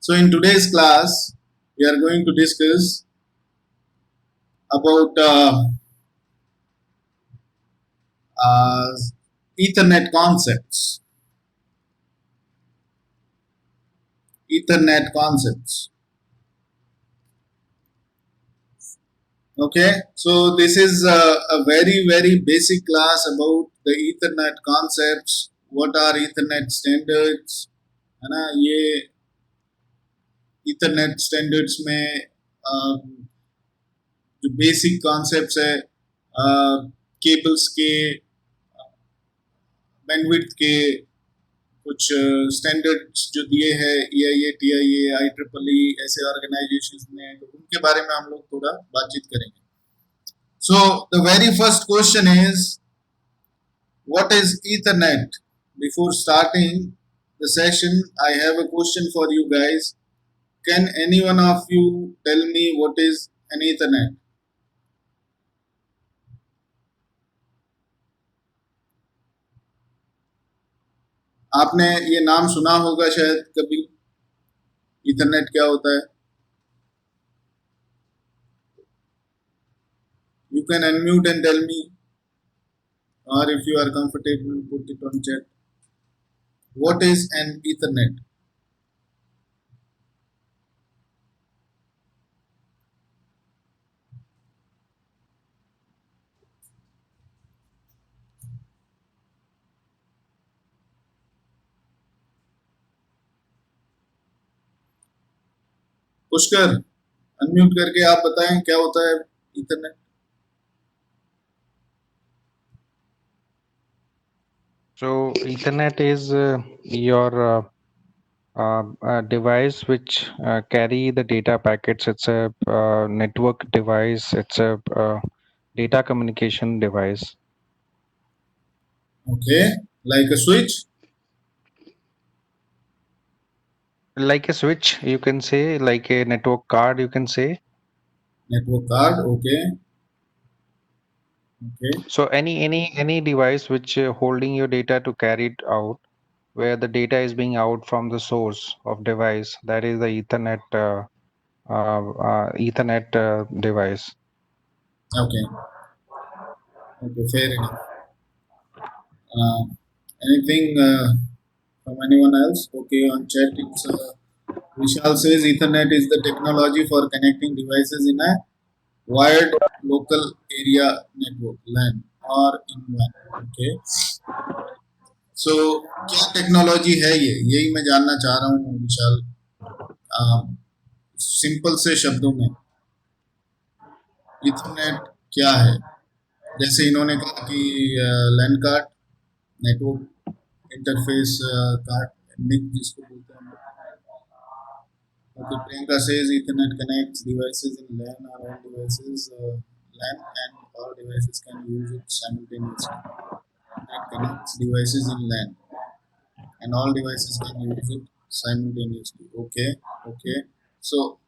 So in today's class, we are going to discuss about uh, Ethernet concepts. Ethernet concepts. Okay, so this is a very basic class about the Ethernet concepts. What are Ethernet standards? है ना ये Ethernet standards में जो basic concepts है cables के bandwidth के कुछ standards जो दिए हैं EIA TIA IEEE ऐसे ऑर्गेनाइजेशंस ने तो उनके बारे में हम लोग थोड़ा बातचीत करेंगे. So the very first question is, what is Ethernet? Before starting the session, I have a question for you guys. Can any one of you tell me what is an Ethernet? आपने ये नाम सुना होगा शायद कभी. Ethernet क्या होता है? You can unmute and tell me, or if you are comfortable, put it on chat. What is an Ethernet? Pushkar, unmute करके आप बताएं क्या होता है Ethernet? So Ethernet is your device which carry the data packets. It's a network device. It's a data communication device. Okay, like a switch? Like a switch, you can say, like a network card, you can say. Network card, okay. Okay. So any device which holding your data to carry it out, where the data is being out from the source of device, that is the Ethernet device. Okay. Okay, fair enough. Anything from anyone else? Okay, on chat it's Vishal says Ethernet is the technology for connecting devices in a wired local area network LAN or in WAN. Okay. So क्या technology है ये? यही मैं जानना चाह रहा हूँ विशाल. Simple से शब्दों में इथरनेट क्या है? जैसे इन्होंने कहा कि लैन कार्ड, नेटवर्क इंटरफेस कार्ड, निक जिसको बोलते हैं. Okay, Priyanka says Ethernet connects devices in LAN or all devices LAN and all devices can use it simultaneously. It connects devices in LAN and all devices can use it simultaneously. Okay, okay. So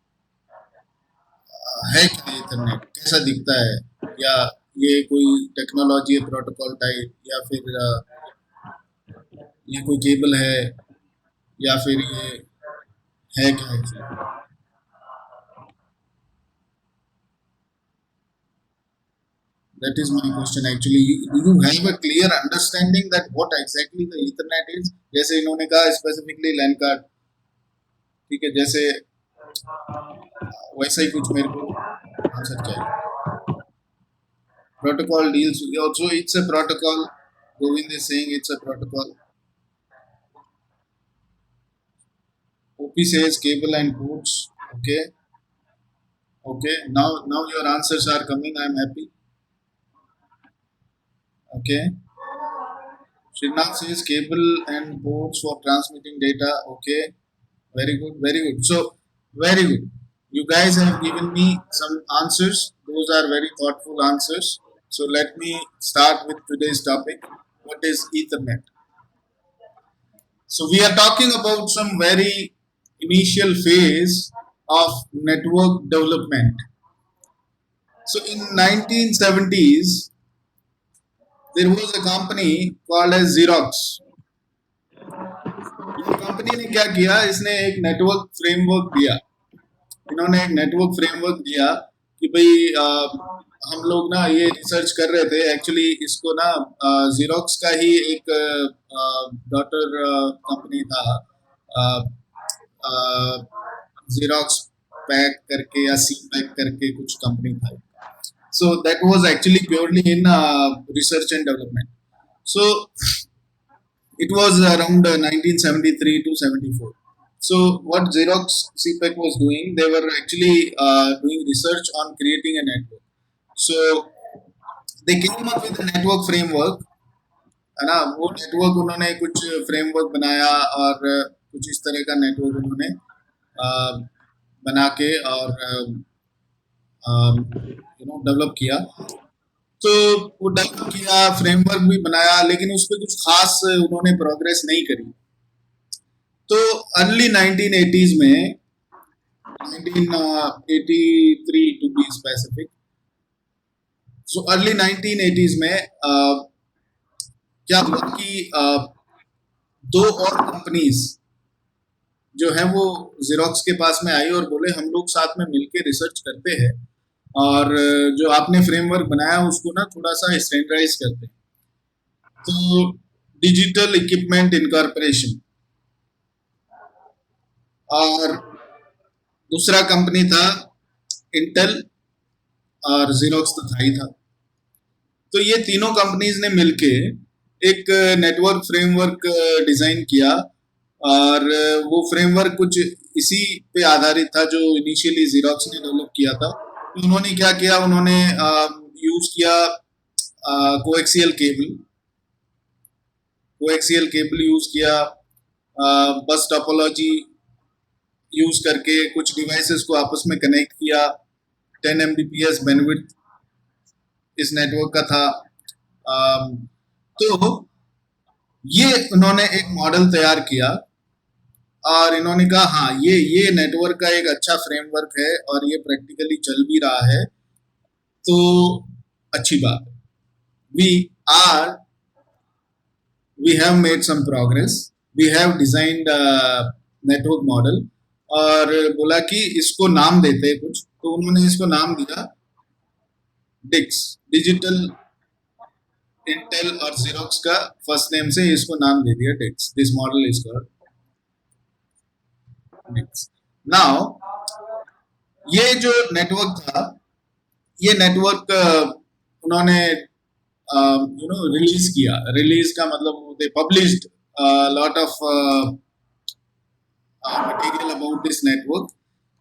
है क्या Ethernet? कैसा दिखता है? या ये कोई technology है protocol type, या फिर ये कोई केबल है, या फिर ये है क्या actually? That is my question actually. Do you have a clear understanding that what exactly the Ethernet is? जैसे इन्होंने कहा specifically LAN कार्ड, ठीक है, जैसे वैसा ही कुछ मेरे को आंसर चाहिए. Protocol deals also it's a protocol. Govind is saying it's a protocol. OP says cable and ports. Okay. Okay. Now your answers are coming. I am happy. Okay. Srinath says cable and ports for transmitting data. Okay. Very good. Very good. So, very good. You guys have given me some answers. Those are very thoughtful answers. So, let me start with today's topic. What is Ethernet? So, we are talking about some very initial phase of network development. So, in 1970s, there was a company called as Xerox. Company ने क्या किया, इसने एक network framework दिया। इन्होंने एक network framework दिया कि भाई हम लोग ना ये रिसर्च कर रहे थे, एक्चुअली इसको ना जीरोक्स का ही एक डॉटर कंपनी था, जीरोक्स पैक करके या सी पैक करके कुछ कंपनी था। So that was actually purely in research and development. So it was around 1973 to 74. So what Xerox CPEC was doing, they were actually doing research on creating a network. So they came up with a network framework, है ना। वो network उन्होंने कुछ framework बनाया और कुछ इस तरह का नेटवर्क उन्होंने बना के और डेवलप किया। तो वो डेवलप किया, फ्रेमवर्क भी बनाया, लेकिन उस पर कुछ खास उन्होंने प्रोग्रेस नहीं करी। तो अर्ली 1980s में 1983 to be specific, so early 1980s में क्या हुआ कि दो और कंपनीज जो है वो जीरोक्स के पास में आई और बोले हम लोग साथ में मिलके रिसर्च करते हैं और जो आपने फ्रेमवर्क बनाया उसको ना थोड़ा सा स्टैंडर्डाइज करते हैं। तो डिजिटल इक्विपमेंट इनकॉर्पोरेशन और दूसरा कंपनी था इंटेल और जीरोक्स तो था ही था। तो ये तीनों कंपनीज ने मिलके एक नेटवर्क फ्रेमवर्क डिजाइन किया और वो फ्रेमवर्क कुछ इसी पे आधारित था जो इनिशियली जीरोक्स ने डेवलप किया था। तो उन्होंने क्या किया, उन्होंने यूज किया कोएक्सियल केबल यूज किया, बस टोपोलॉजी यूज करके कुछ डिवाइसेस को आपस में कनेक्ट किया। 10 Mbps बैंडविड्थ इस नेटवर्क का था। तो ये उन्होंने एक मॉडल तैयार किया और इन्होंने कहा हाँ ये नेटवर्क का एक अच्छा फ्रेमवर्क है और ये प्रैक्टिकली चल भी रहा है, तो अच्छी बात है। we have made some progress, we have designed a network model, और बोला कि इसको नाम देते हैं कुछ। तो उन्होंने इसको नाम दिया डिक्स, डिजिटल इंटेल और जीरोक्स का फर्स्ट नेम से इसको नाम दे दिया DIX. This model is called DIX. Now ये जो नेटवर्क था, ये नेटवर्क उन्होंने रिलीज किया। रिलीज का मतलब they published lot of material about this network.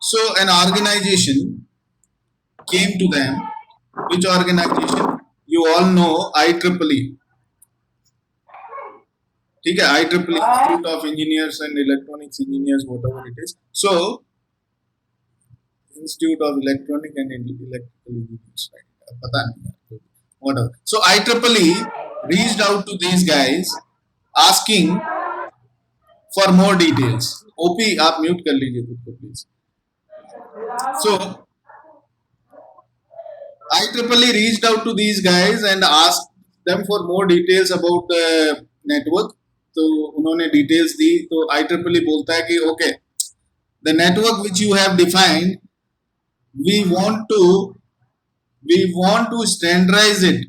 So an organization came to them. Which organization? You all know IEEE. ठीक है, IEEE, Institute of Engineers and Electronics Engineers, whatever it is. So Institute of Electronic and Electrical Engineers, right? पता नहीं, whatever. So IEEE reached out to these guys asking for more details. OP आप mute कर लीजिए खुद को please. So IEEE reached out to these guys and asked them for more details about the network. तो उन्होंने details दी। तो IEEE बोलता है कि okay, the network which you have defined, we want to standardize it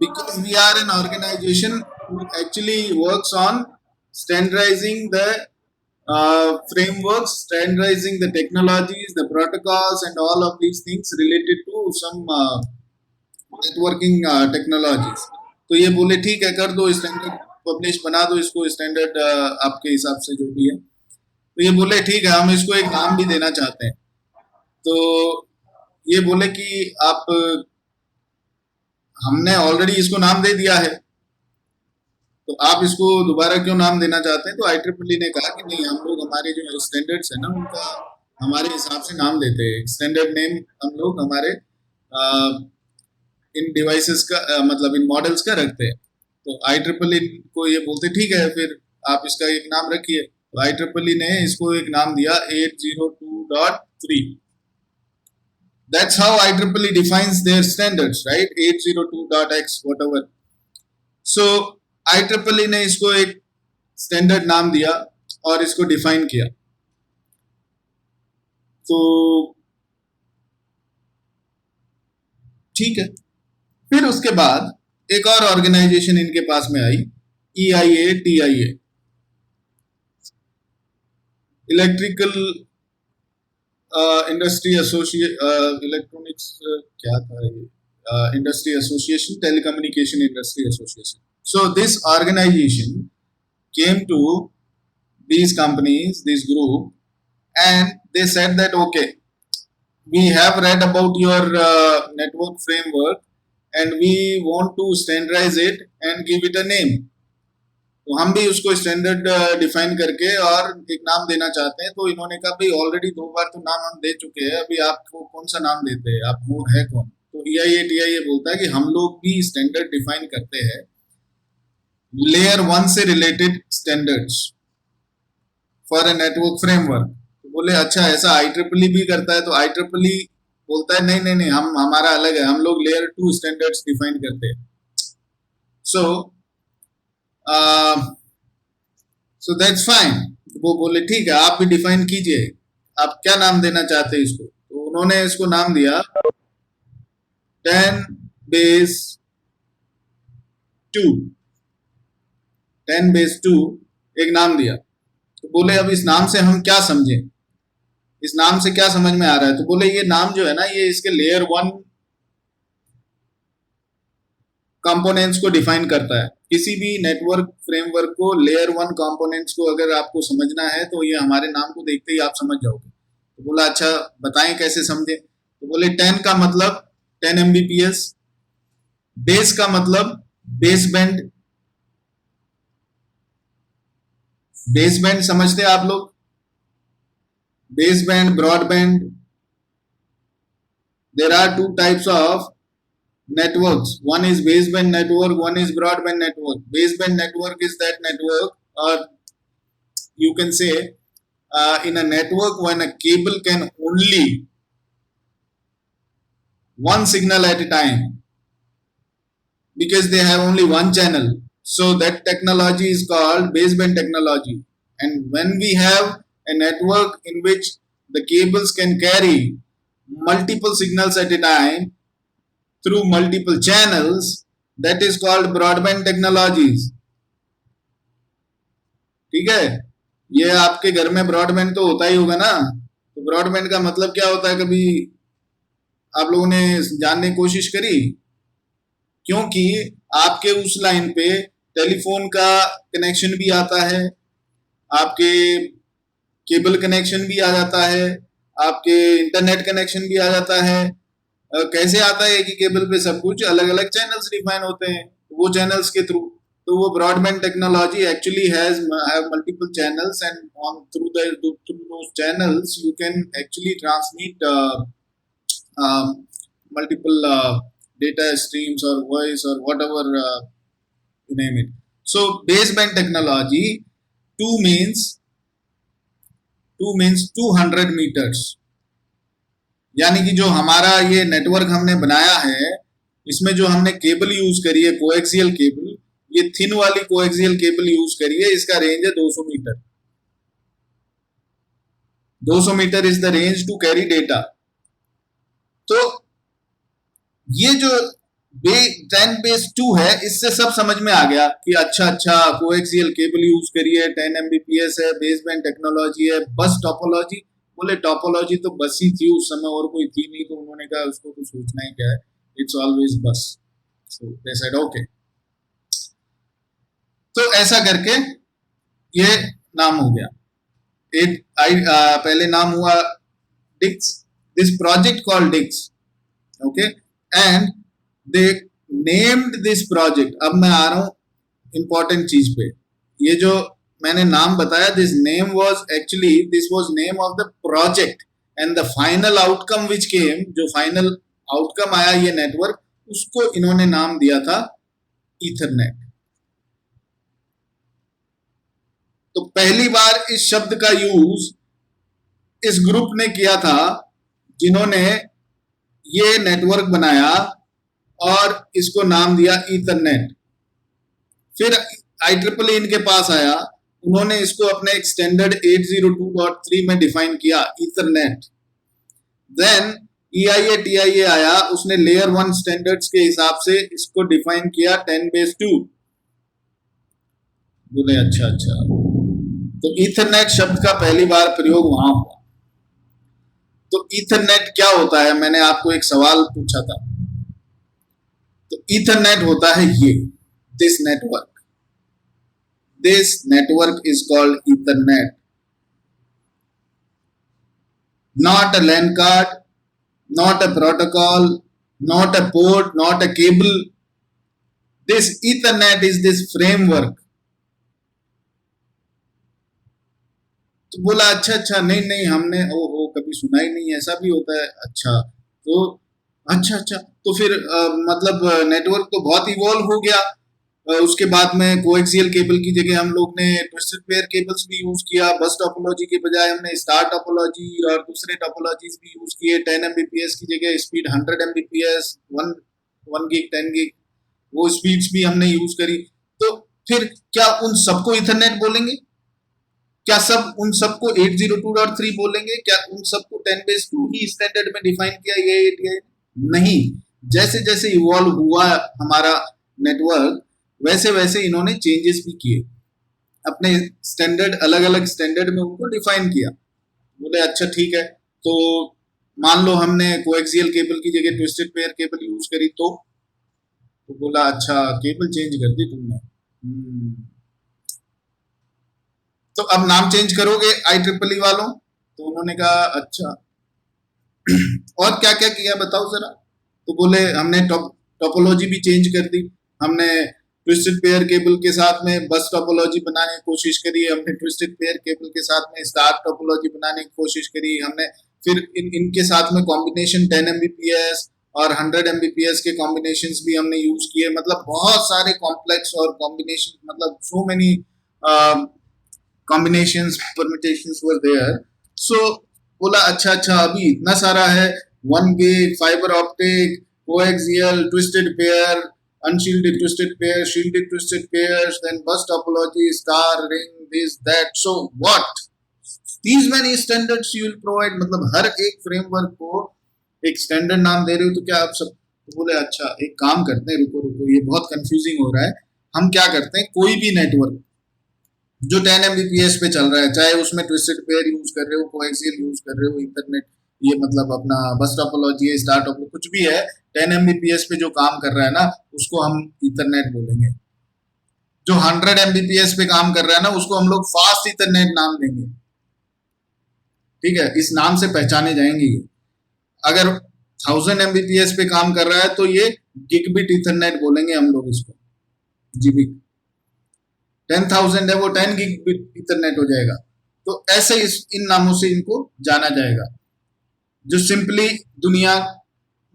because we are an organization who actually works on standardizing the frameworks, standardizing the technologies, the protocols and all of these things related to some networking technologies. तो ये बोले ठीक है, कर दो standard, publish बना दो इसको स्टैंडर्ड आपके हिसाब से जो भी है। तो ये बोले ठीक है, हम इसको एक नाम भी देना चाहते हैं। तो ये बोले कि आप, हमने ऑलरेडी इसको नाम दे दिया है, तो आप इसको दोबारा क्यों नाम देना चाहते हैं? तो IEEE ने कहा कि नहीं, हम लोग हमारे जो स्टैंडर्ड्स है ना उनका हमारे हिसाब से नाम देते हैं। स्टैंडर्ड नेम हम लोग हमारे इन डिवाइसेस का मतलब इन मॉडल्स का रखते हैं। तो IEEE को ये बोलते ठीक है, फिर आप इसका एक नाम रखिए। तो IEEE ने इसको एक नाम दिया 802.3। That's how IEEE defines their standards, right? 802.x whatever. So IEEE ने इसको एक स्टैंडर्ड नाम दिया और इसको डिफाइन किया। तो ठीक है, फिर उसके बाद एक और ऑर्गेनाइजेशन इनके पास में आई, EIA-TIA, electrical industry association, electronics क्या था ये, industry association, telecommunication industry association. So this organization came to these companies, this group, and they said that okay, we have read about your network framework and we want to standardize it and give it a name. तो हम भी उसको standard define करके और एक नाम देना चाहते हैं। तो इन्होंने कहा भाई ऑलरेडी 2 बार तो नाम हम दे चुके हैं, अभी आपको कौन सा नाम देते हैं, आप वो है कौन? तो EIA-TIA बोलता है कि हम लोग भी स्टैंडर्ड डिफाइन करते हैं, लेयर 1 से related standards for a network framework. तो बोले अच्छा ऐसा IEEE भी करता है? तो IEEE बोलता है नहीं नहीं नहीं, हम हमारा अलग है, हम लोग लेयर 2 स्टैंडर्ड्स डिफाइन करते हैं। So that's fine. वो बोले ठीक है, आप भी डिफाइन कीजिए, आप क्या नाम देना चाहते हैं इसको? तो उन्होंने इसको नाम दिया 10 base 2, 10 base 2 एक नाम दिया। तो बोले अब इस नाम से हम क्या समझें, इस नाम से क्या समझ में आ रहा है? तो बोले ये नाम जो है ना, ये इसके लेयर 1 कंपोनेंट्स को डिफाइन करता है। किसी भी नेटवर्क फ्रेमवर्क को लेयर 1 कंपोनेंट्स को अगर आपको समझना है तो ये हमारे नाम को देखते ही आप समझ जाओगे। तो बोला अच्छा बताएं कैसे समझे? तो बोले 10 का मतलब 10 Mbps, बेस का मतलब बेस बैंड, बेस बैंड समझते हैं आप लोग? Baseband, broadband, there are 2 types of networks. One is baseband network, one is broadband network. Baseband network is that network, or you can say in a network when a cable can only one signal at a time because they have only one channel. So that technology is called baseband technology. And when we have a network in which the cables can carry multiple signals at a time through multiple channels, that is called broadband technologies. ठीक है, ये आपके घर में broadband तो होता ही होगा ना। तो ब्रॉडबैंड का मतलब क्या होता है, कभी आप लोगों ने जानने की कोशिश करी? क्योंकि आपके उस लाइन पे टेलीफोन का कनेक्शन भी आता है, आपके केबल कनेक्शन भी आ जाता है, आपके इंटरनेट कनेक्शन भी आ जाता है। कैसे आता है कि केबल पे सब कुछ अलग अलग चैनल्स डिफाइन होते हैं, वो चैनल्स के थ्रू। तो वो broadband technology actually have multiple channels and on through those channels you can actually transmit multiple data streams or voice or whatever you name it. So baseband technology 2 means 200 meters, यानी कि जो हमारा ये network हमने बनाया है, इसमें जो हमने केबल यूज करी है कोएक्सियल केबल, ये थिन वाली कोएक्सियल केबल यूज करी है, इसका रेंज है 200 metre. 200 metre is the range to carry data. तो ये जो 10 base 2 है, इससे सब समझ में आ गया कि अच्छा कोएक्सियल केबल यूज करिए, 10 Mbps है, बेसबैंड टेक्नोलॉजी है, बस टोपोलॉजी। बोले टोपोलॉजी तो बस ही थी उस समय, और कोई थी नहीं, तो उन्होंने कहा उसको तो सोचना ही क्या है, इट्स ऑलवेज बस। सो दे सेड ओके। तो ऐसा करके ये नाम हो गया। पहले नाम हुआ DIX, this project called DIX, okay, and they named this project. अब मैं आ रहा हूं इंपॉर्टेंट चीज पे। ये जो मैंने नाम बताया, this name was actually this was name of the project, and the final outcome which came, जो फाइनल आउटकम आया ये नेटवर्क, उसको इन्होंने नाम दिया था ईथरनेट। तो पहली बार इस शब्द का यूज इस ग्रुप ने किया था जिन्होंने ये नेटवर्क बनाया और इसको नाम दिया ईथरनेट। फिर IEEE इनके पास आया उन्होंने इसको अपने एक स्टैंडर्ड 802.3 में डिफाइन किया ईथरनेट। देन EIA TIA आया, उसने लेयर 1 स्टैंडर्ड्स के हिसाब से इसको डिफाइन किया 10/2। बोले अच्छा अच्छा, तो ईथरनेट शब्द का पहली बार प्रयोग वहां हुआ। तो ईथरनेट क्या होता है, मैंने आपको एक सवाल पूछा था। तो ईथरनेट होता है ये, this network, this network is called Ethernet, not a LAN card, not a protocol, not a port, not a cable. This Ethernet is this framework. तो बोला अच्छा अच्छा, नहीं नहीं हमने ओ कभी सुना ही नहीं, ऐसा भी होता है। अच्छा तो अच्छा अच्छा, तो फिर मतलब नेटवर्क तो बहुत इवॉल्व हो गया। उसके बाद में कोएक्सियल केबल की जगह हम लोग ने ट्विस्टेड पेयर केबल्स भी यूज किया। बस टोपोलॉजी के बजाय हमने स्टार टोपोलॉजी और दूसरे टोपोलॉजीज भी यूज किए। 10 Mbps की जगह स्पीड 100 Mbps, 1 gig 10 gig, वो स्पीड्स भी हमने यूज करी। तो फिर क्या उन सबको इथरनेट बोलेंगे? क्या सब उन सबको 802.3 बोलेंगे? क्या उन सबको 10/2 ही स्टैंडर्ड में डिफाइन किया ये? नहीं, जैसे जैसे इवॉल्व हुआ हमारा नेटवर्क, वैसे वैसे इन्होंने चेंजेस भी किए, अपने स्टैंडर्ड अलग अलग स्टैंडर्ड में उनको डिफाइन किया। बोले अच्छा ठीक है, तो मान लो हमने कोएक्सियल केबल की जगह ट्विस्टेड पेयर केबल यूज करी, तो बोला अच्छा केबल चेंज कर दी तुमने, तो अब नाम चेंज करोगे IEEE वालों? तो उन्होंने कहा अच्छा और क्या क्या किया बताओ जरा। तो बोले हमने टोपोलॉजी भी चेंज कर दी, हमने ट्विस्टेड पेयर केबल के साथ में बस टोपोलॉजी बनाने की कोशिश करी, हमने ट्विस्टेड पेयर केबल के साथ में स्टार टोपोलॉजी बनाने की कोशिश करी, हमने फिर इनके साथ में कॉम्बिनेशन 10 Mbps और 100 Mbps के कॉम्बिनेशंस भी हमने यूज किए। मतलब बहुत सारे कॉम्प्लेक्स और कॉम्बिनेशन, मतलब so many combinations, permutations were there. So बोला अच्छा अच्छा, अभी इतना सारा है, 1 gig, fiber optic, coaxial, twisted pair, unshielded twisted pair, shielded twisted pairs, then bus topology, star, ring, this, that. So what? These many standards you will provide. मतलब हर एक framework को एक स्टैंडर्ड नाम दे रहे हो, तो क्या आप सब? तो बोले अच्छा एक काम करते हैं, रुको रुको, ये बहुत कंफ्यूजिंग हो रहा है। हम क्या करते हैं, कोई भी नेटवर्क जो 10 Mbps पे चल रहा है, चाहे उसमें ट्विस्टेड पेयर यूज कर रहे हो, कोएक्सियल यूज कर रहे हो, इंटरनेट, ये मतलब अपना बस टोपोलॉजी है, स्टार टोपोलॉजी, कुछ भी है, 10 Mbps पे जो काम कर रहा है ना, उसको हम इथरनेट बोलेंगे। जो 100 Mbps पे काम कर रहा है ना, उसको हम लोग फास्ट इथरनेट नाम देंगे। ठीक है, इस नाम से पहचाने जाएंगे। अगर 1000 Mbps पे काम कर रहा है तो ये गिगबिट इथरनेट बोलेंगे हम लोग इसको, जीबी। 10,000 है वो 10 gig इथरनेट हो जाएगा। तो ऐसे इन नामों से इनको जाना जाएगा, जो सिंपली दुनिया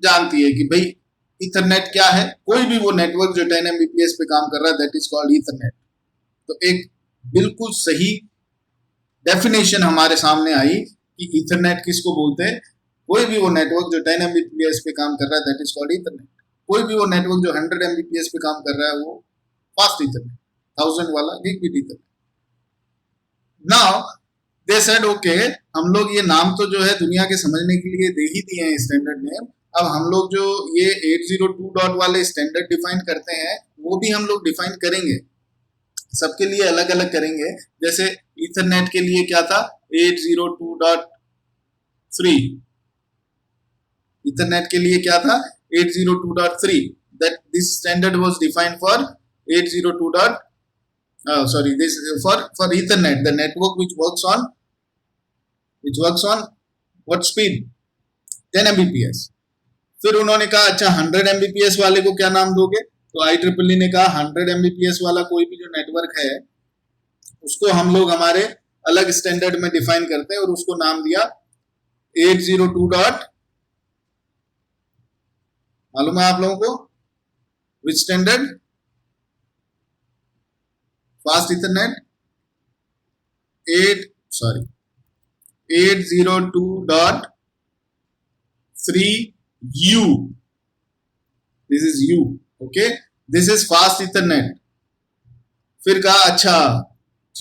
जानती है कि भाई इथरनेट क्या है। कोई भी वो नेटवर्क जो 10 Mbps पे काम कर रहा है, दैट इज कॉल्ड इथरनेट। तो एक बिल्कुल सही डेफिनेशन हमारे सामने आई कि इथरनेट किसको बोलते हैं। कोई भी वो नेटवर्क जो 10 Mbps पे काम कर रहा है, दैट इज कॉल्ड इथरनेट। कोई भी वो नेटवर्क जो 100 Mbps पे काम कर रहा है, वो फास्ट इथरनेट, 1000 वाला gigabit Ethernet. Now they said okay, हम लोग ये नाम तो जो है दुनिया के समझने के लिए दे ही दिए हैं स्टैंडर्ड नेम। अब हम लोग जो ये 802 डॉट वाले स्टैंडर्ड डिफाइन करते हैं, वो भी हम लोग डिफाइन करेंगे, सबके लिए अलग अलग करेंगे। जैसे इथरनेट के लिए क्या था, 802.3, इथरनेट के लिए क्या था, 802.3, that this standard was defined for 802. Sorry, this for Ethernet, the network which works on what speed, 10 Mbps। फिर उन्होंने कहा अच्छा 100 Mbps वाले को क्या नाम दोगे? तो IEEE ने कहा 100 Mbps वाला कोई भी जो नेटवर्क है, उसको हम लोग हमारे अलग स्टैंडर्ड में डिफाइन करते हैं और उसको नाम दिया 802 डॉट, मालूम है आप लोगों को विच standard? Fast Ethernet 802.3U, this is U, okay, this is fast ethernet। फिर कहा अच्छा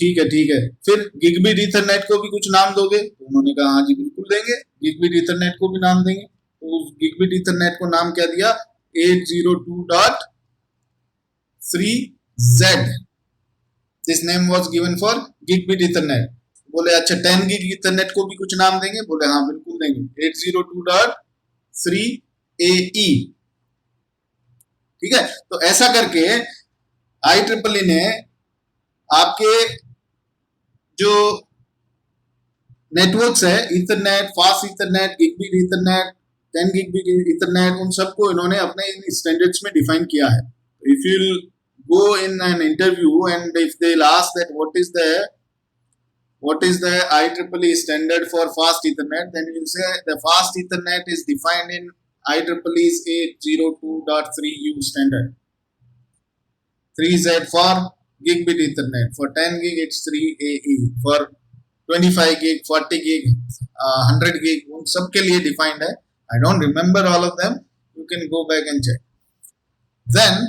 ठीक है, फिर गिगबिट ईथरनेट को भी कुछ नाम दोगे? तो उन्होंने कहा हाँ जी बिल्कुल देंगे, गिगबिट ईथरनेट को भी नाम देंगे। तो उस गिगबिट ईथरनेट को नाम क्या दिया? 802.3z। This name was given for gigabit Ethernet. बोले अच्छा 10 गिग ईथरनेट को भी कुछ नाम देंगे? बोले हाँ बिल्कुल देंगे, 802.3ae। ठीक है, तो ऐसा करके IEEE ने आपके जो नेटवर्क्स है, Ethernet, fast Ethernet, gigabit Ethernet, 10 gigabit Ethernet, उन सबको इन्होंने अपने इन स्टैंडर्ड्स में डिफाइन किया है। If you go in an interview and if they'll ask that what is the IEEE standard for fast Ethernet, then you say the fast Ethernet is defined in IEEE's 802.3u standard. 3Z for gigabit Ethernet. For 10 gig, it's 3AE. For 25 gig, 40 gig, 100 gig, उन सब के लिए defined है. I don't remember all of them. You can go back and check. Then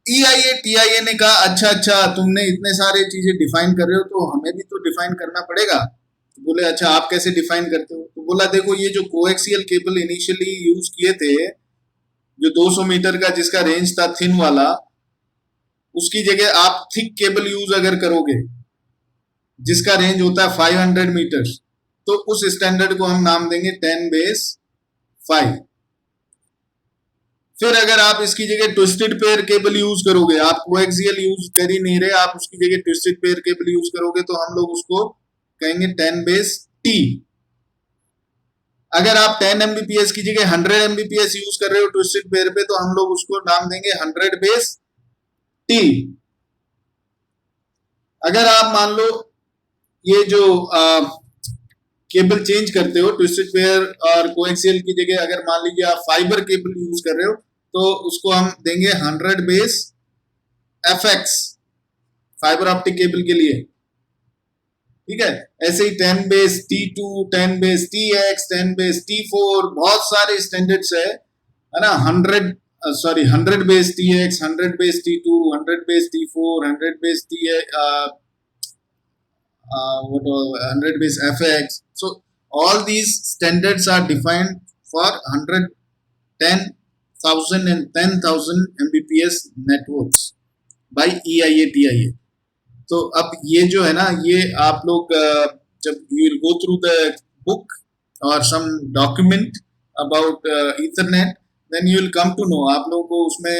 EIA TIA ने कहा अच्छा तुमने इतने सारे चीजें डिफाइन कर रहे हो तो हमें भी तो डिफाइन करना पड़ेगा। तो बोले अच्छा आप कैसे डिफाइन करते हो? तो बोला देखो ये जो कोएक्सियल केबल इनिशियली यूज किए थे, जो 200 मीटर का जिसका रेंज था थिन वाला, उसकी जगह आप थिक केबल यूज अगर करोगे जिसका रेंज होता है 500 मीटर, तो उस स्टैंडर्ड को हम नाम देंगे 10^5। फिर अगर आप इसकी जगह ट्विस्टेड पेयर केबल यूज करोगे, आप कोएक्सियल यूज कर ही नहीं रहे, आप उसकी जगह ट्विस्टेड पेयर केबल यूज करोगे तो हम लोग उसको कहेंगे 10^T। अगर आप 10 Mbps की जगह 100 Mbps यूज कर रहे हो ट्विस्टेड पेयर पे, तो हम लोग उसको नाम देंगे 100^T। अगर आप मान लो ये जो केबल चेंज करते हो ट्विस्टेड पेयर और कोएक्सियल की जगह, अगर मान लीजिए आप फाइबर केबल यूज कर रहे हो तो उसको हम देंगे 100^FX, फाइबर ऑप्टिक केबल के लिए। ठीक है, ऐसे ही 10^T2, 10^TX, 10^T4, बहुत सारे स्टैंडर्ड्स है ना। 100^TX, 100^T2, 100^T4, 100^FX. So all these standards are defined for 100, 10,000 and 10,000 Mbps networks by EIA TIA. तो अब ये जो है ना, ये आप लोग जब you will go through the book or some document about Ethernet, then you will come to know, आप लोगों को उसमें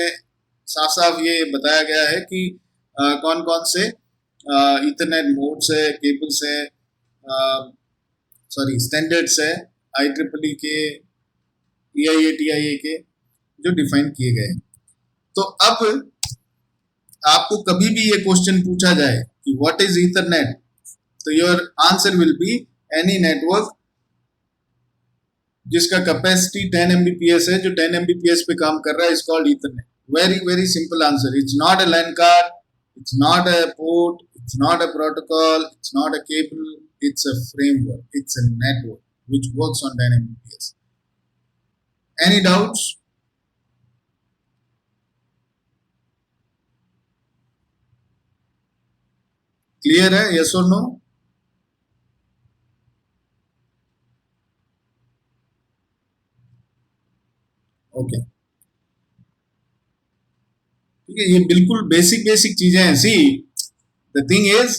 साफ साफ ये बताया गया है कि कौन कौन से Ethernet मोड्स है, केबल्स है, सॉरी स्टैंडर्ड्स है IEEE के, EIA TIA के जो डिफाइन किए गए। तो अब आपको कभी भी ये क्वेश्चन पूछा जाए कि व्हाट इज ईथरनेट, तो your answer will be any network जिसका कैपेसिटी 10 Mbps है, जो 10 Mbps पे काम कर रहा है, is called Ethernet. Very very simple answer. It's not a LAN card, it's not a port, it's not a protocol, it's not a cable, it's a framework, it's a network which works on 10 Mbps. Any doubts? Clear है? Yes और no? Okay, ठीक है, ये बिल्कुल basic चीजें हैं। See the thing is,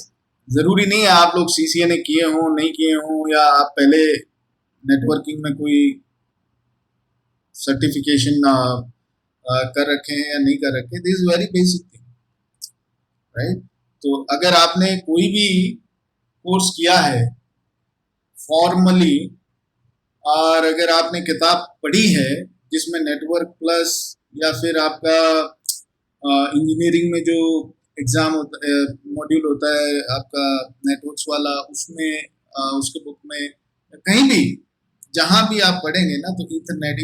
जरूरी नहीं है आप लोग CCNA किए हो, नहीं किए हो, या आप पहले नेटवर्किंग में कोई सर्टिफिकेशन कर रखे हैं या नहीं कर रखे। This is very basic thing, right? तो अगर आपने कोई भी कोर्स किया है फॉर्मली, और अगर आपने किताब पढ़ी है जिसमें नेटवर्क प्लस, या फिर आपका इंजीनियरिंग में जो एग्जाम होता है, मॉड्यूल होता है आपका नेटवर्क्स वाला, उसमें उसके बुक में कहीं भी जहां भी आप पढ़ेंगे ना, तो ईथरनेट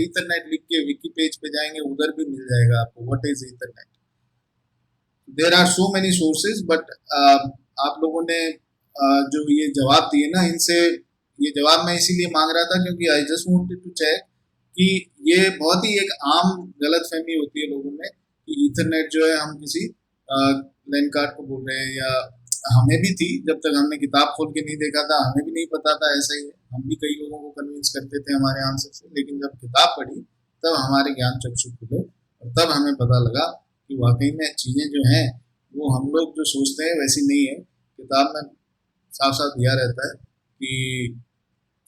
लिख के विकी पेज पे जाएंगे, उधर भी मिल जाएगा आपको what is Ethernet. There are so many sources, but आप लोगों ने जो ये जवाब दिए ना, इनसे ये जवाब मैं इसीलिए मांग रहा था क्योंकि I just wanted to check कि ये बहुत ही एक आम गलतफहमी होती है लोगों में कि ईथरनेट जो है हम किसी लैन कार्ड को बोल रहे हैं, या हमें भी थी जब तक हमने किताब खोल के नहीं देखा था, हमें भी नहीं पता था ऐसा ही है। हम भी कई लोगों को कन्विंस करते थे हमारे आंसर से, लेकिन जब किताब पढ़ी तब हमारे ज्ञान चक्षु खुले और तब हमें पता लगा कि वाकई में चीज़ें जो हैं वो हम लोग जो सोचते हैं वैसी नहीं है। किताब में साफ साफ दिया रहता है कि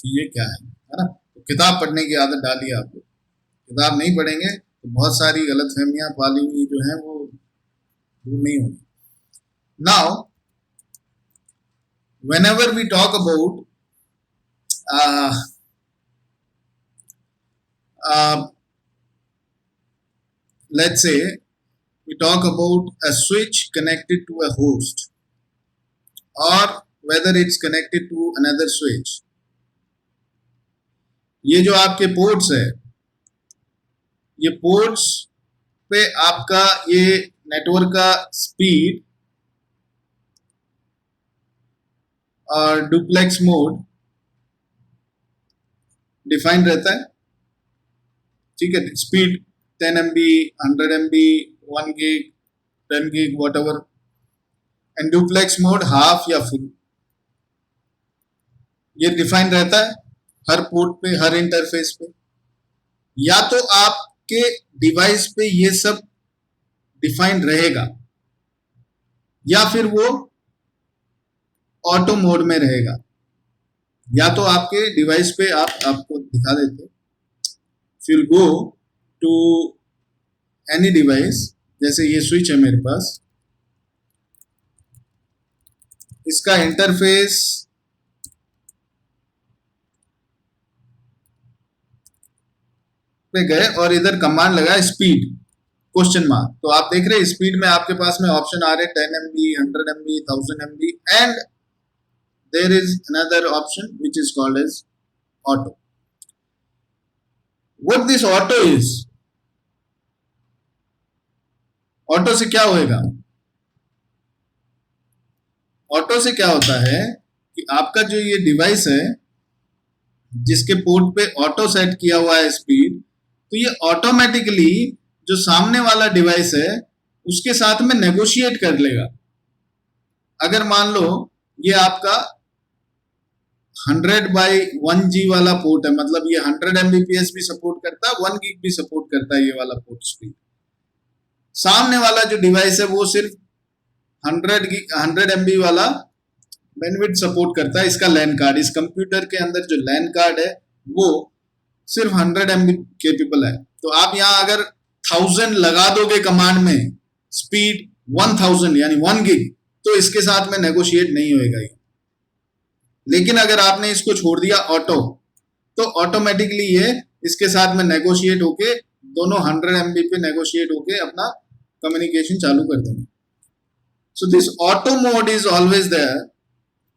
चीज़ें क्या है ना। तो किताब पढ़ने की आदत डालिए आप लोग। किताब नहीं पढ़ेंगे तो बहुत सारी गलतफहमियां पाली हुई जो हैं वो दूर नहीं होगी। Now whenever we talk about uh, uh, let's say we talk about a switch connected to a host or whether it's connected to another switch, ये जो आपके पोर्ट्स है, ये पोर्ट्स पे आपका ये नेटवर्क का स्पीड और डुप्लेक्स मोड डिफाइंड रहता है, ठीक है। Speed 10 MB, 100 MB, 1 gig, 10 gig, whatever, and duplex mode half या फुल, ये डिफाइंड रहता है हर पोर्ट पे, हर इंटरफेस पे। या तो आपके डिवाइस पे ये सब डिफाइंड रहेगा या फिर वो ऑटो मोड में रहेगा। या तो आपके डिवाइस पे आपको दिखा देते, फिर गो टू एनी डिवाइस, जैसे ये स्विच है मेरे पास, इसका इंटरफेस पे गए और इधर कमांड लगा स्पीड क्वेश्चन मार्क, तो आप देख रहे हैं स्पीड में आपके पास में ऑप्शन आ रहे हैं 10 MB, 100 MB, 1000 MB, and there is another option which is called as auto. What this auto is? Auto से क्या होएगा? ऑटो से क्या होता है कि आपका जो ये डिवाइस है जिसके पोर्ट पे ऑटो सेट किया हुआ है स्पीड, तो ये ऑटोमेटिकली जो सामने वाला डिवाइस है उसके साथ में नेगोशिएट कर लेगा। अगर मान लो ये आपका 100/1G वाला पोर्ट है, मतलब ये 100 Mbps भी सपोर्ट करता है, 1 gig भी सपोर्ट करता है ये वाला पोर्ट स्पीड। सामने वाला जो डिवाइस है वो सिर्फ 100 MB वाला बैंडविड्थ सपोर्ट करता है। इसका लैन कार्ड, इस कंप्यूटर के अंदर जो लैन कार्ड है वो सिर्फ 100 MB केपेबल है। तो आप यहाँ अगर 1000 लगा दोगे कमांड में, स्पीड 1000 यानी 1 gig, तो इसके साथ में नेगोशिएट नहीं होएगा ये। लेकिन अगर आपने इसको छोड़ दिया ऑटो, तो ऑटोमेटिकली ये इसके साथ में नेगोशिएट होके दोनों 100 MB पे नेगोशिएट होके अपना कम्युनिकेशन चालू कर देंगे। So this auto mode is always there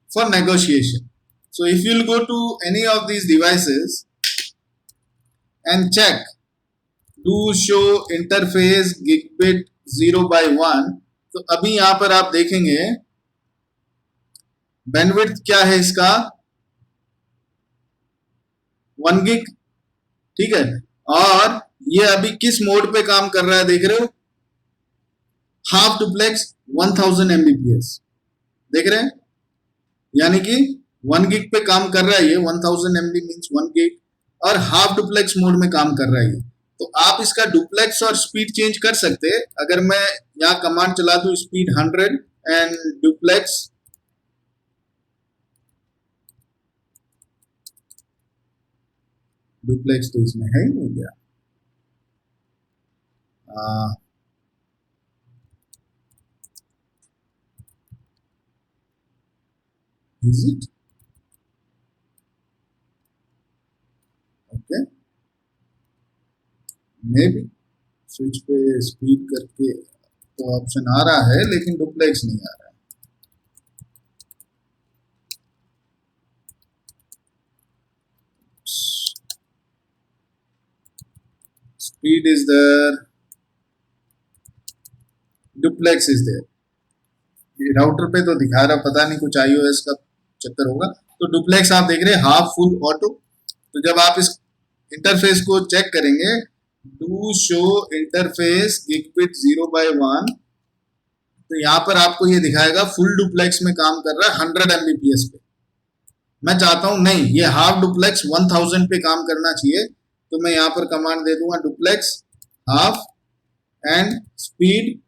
for negotiation. So if you will go to any of these devices and check do show interface gigabit 0/1, तो अभी यहां पर आप देखेंगे बैंडविड्थ क्या है इसका, 1 gig, ठीक है। और ये अभी किस मोड पे काम कर रहा है देख रहे हो, हाफ डुप्लेक्स 1000 Mbps, देख रहे हैं, यानी कि 1 gig पे काम कर रहा है ये, 1000 MB मींस 1 gig, और हाफ डुप्लेक्स मोड में काम कर रहा है ये। तो आप इसका डुप्लेक्स और स्पीड चेंज कर सकते हैं। अगर मैं यहाँ कमांड चला दूं स्पीड 100 एंड डुप्लेक्स, डुप्लेक्स तो इसमें है ही नहीं गया, is it okay, may be switch पे स्पीड करके तो ऑप्शन आ रहा है लेकिन डुप्लेक्स नहीं आ रहा है। Speed is there, duplex is there। ये राउटर पे तो दिखा रहा, पता नहीं कुछ iOS का चक्कर होगा। तो डुप्लेक्स आप देख रहे हैं, हाफ फुल ऑटो। तो जब आप इस इंटरफेस को चेक करेंगे, डू शो इंटरफेस गिगबिट 0/1, तो यहाँ पर आपको ये दिखाएगा फुल डुप्लेक्स में काम कर रहा है 100 Mbps पे। मैं चाहता हूं नहीं, ये हाफ डुप्लेक्स 1000 पे काम करना चाहिए, तो मैं यहाँ पर कमांड दे दूंगा डुप्लेक्स हाफ एंड स्पीड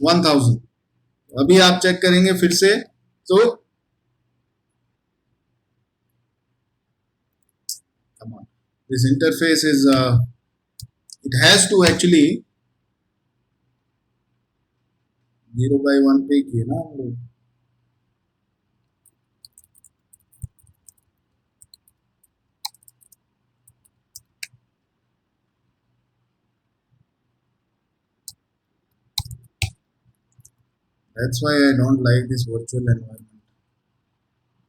1000। अभी आप चेक करेंगे फिर से, तो this interface is it has to actually 0/1 पे किए ना हम लोग। That's why I don't like this virtual environment.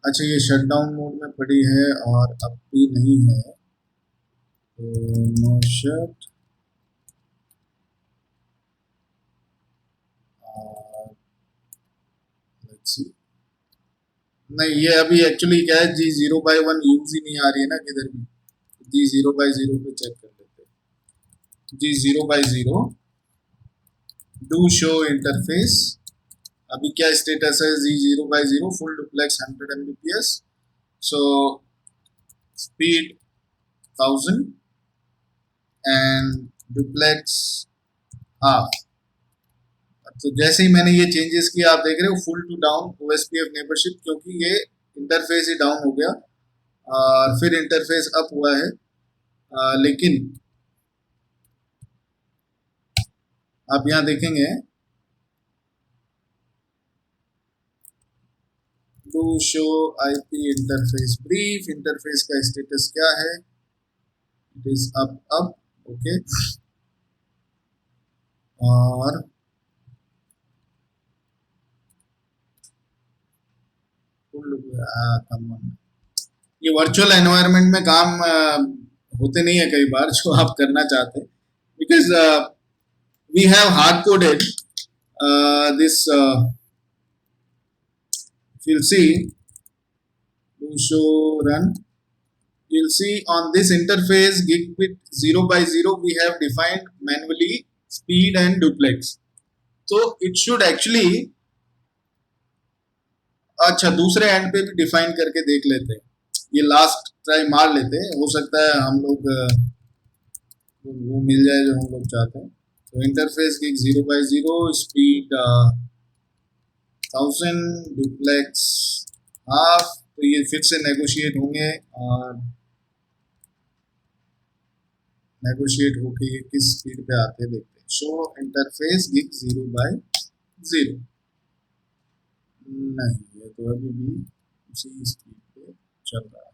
अच्छा, ये शटडाउन मोड में पड़ी है और अब भी नहीं है, तो नो शट। लेट्स सी, नहीं ये अभी एक्चुअली क्या है, G0/1 यूज ही नहीं आ रही है ना किधर भी। G0/0 पे चेक कर लेते हैं। G0/0 डू शो इंटरफेस, अभी क्या स्टेटस है, G0/0 full duplex 100 Mbps, so speed 1000 and duplex half. तो जैसे ही मैंने ये चेंजेस किया, आप देख रहे हो full to down OSPF neighborship, क्योंकि ये इंटरफेस ही डाउन हो गया और फिर इंटरफेस अप हुआ है। लेकिन आप यहाँ देखेंगे to show IP interface brief, interface का स्टेटस क्या है, इट इज अप ओके। और ये वर्चुअल एनवायरनमेंट में काम होते नहीं है कई बार जो आप करना चाहते हैं, because we have hard coded this, you'll see to show run, you'll see on this interface gigabit 0/0 we have defined manually speed and duplex, so it should actually, अच्छा दूसरे एंड पे भी डिफाइन करके देख लेते हैं, ये लास्ट ट्राई मार लेते हैं, हो सकता है हम लोग वो मिल जाए जो हम लोग चाहते हैं। तो interface gig 0/0 speed 1000 duplex half, तो ये फिर से नेगोशिएट होंगे और नेगोशिएट होके ये किस स्पीड पे आते देखते हैं। शो इंटरफेस गिग 0/0, नहीं ये तो अभी भी उसी स्पीड पे चल रहा है।